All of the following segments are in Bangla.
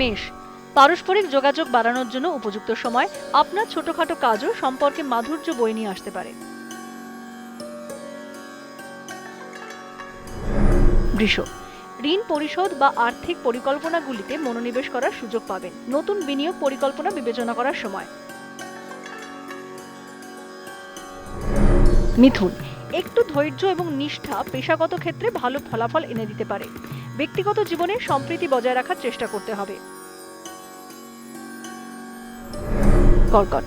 মেষ, পারস্পরিক যোগাযোগ বাড়ানোর জন্য উপযুক্ত সময়। আপনার ছোটখাটো কাজও সম্পর্কে মাধুর্য বয়ে নিয়ে আসতে পারে। বৃষ, ঋণ পরিশোধ বা আর্থিক পরিকল্পনাগুলিতে মনোনিবেশ করার সুযোগ পাবেন। নতুন বিনিয়োগ পরিকল্পনা বিবেচনা করার সময়। মিথুন, একটু ধৈর্য এবং নিষ্ঠা পেশাগত ক্ষেত্রে ভালো ফলাফল এনে দিতে পারে। ব্যক্তিগত জীবনে সম্প্রীতি বজায় রাখার চেষ্টা করতে হবে। কর্কট,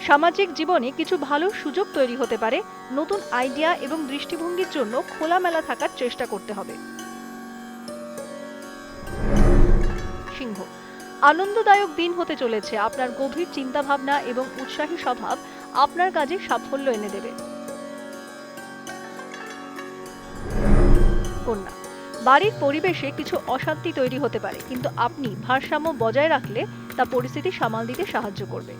সামাজিক জীবনে কিছু ভালো সুযোগ তৈরি হতে পারে। নতুন আইডিয়া এবং দৃষ্টিভঙ্গির জন্য খোলামেলা থাকার চেষ্টা করতে হবে। সিংহ, আনন্দদায়ক দিন হতে চলেছে। আপনার গভীর চিন্তাভাবনা এবং উৎসাহী স্বভাব আপনার কাজে সাফল্য এনে দেবে। কন্যা, বাড়ির পরিবেশে কিছু অশান্তি তৈরি হতে পারে, কিন্তু আপনি ভারসাম্য বজায় রাখলে তা পরিস্থিতি সামাল দিতে সাহায্য করবে।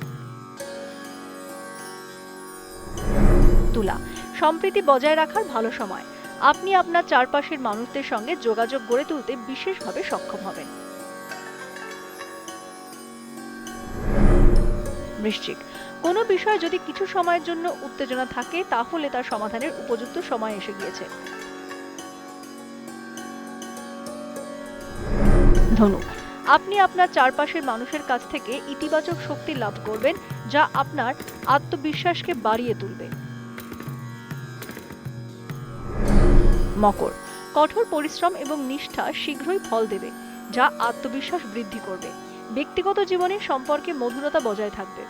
তুলা, সম্প্রীতি বজায় রাখার ভালো সময়। আপনি আপনার চারপাশের মানুষদের সঙ্গে যোগাযোগ গড়ে তুলতে বিশেষভাবে সক্ষম হবেন। বৃশ্চিক, কোনো বিষয়ে যদি কিছু সময়ের জন্য উত্তেজনা থাকে, তাহলে তার সমাধানের উপযুক্ত সময় এসে গিয়েছে। ধনু, আপনি আপনার চারপাশের মানুষের কাছ থেকে ইতিবাচক শক্তি লাভ করবেন, যা আপনার আত্মবিশ্বাসকে বাড়িয়ে তুলবে। মকর, কঠোর পরিশ্রম এবং নিষ্ঠা শীঘ্রই ফল দেবে, যা আত্মবিশ্বাস বৃদ্ধি করবে। ব্যক্তিগত জীবনে সম্পর্কে মধুরতা বজায় থাকবে।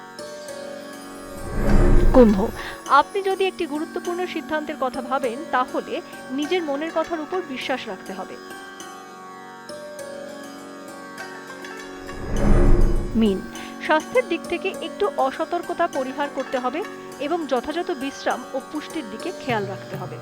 কুম্ভ, আপনি যদি একটি গুরুত্বপূর্ণ সিদ্ধান্তের কথা ভাবেন, তাহলে নিজের মনের কথার উপর বিশ্বাস রাখতে হবে। মীন, স্বাস্থ্যের দিক থেকে একটু অসতর্কতা পরিহার করতে হবে এবং যথাযথ বিশ্রাম ও পুষ্টির দিকে খেয়াল রাখতে হবে।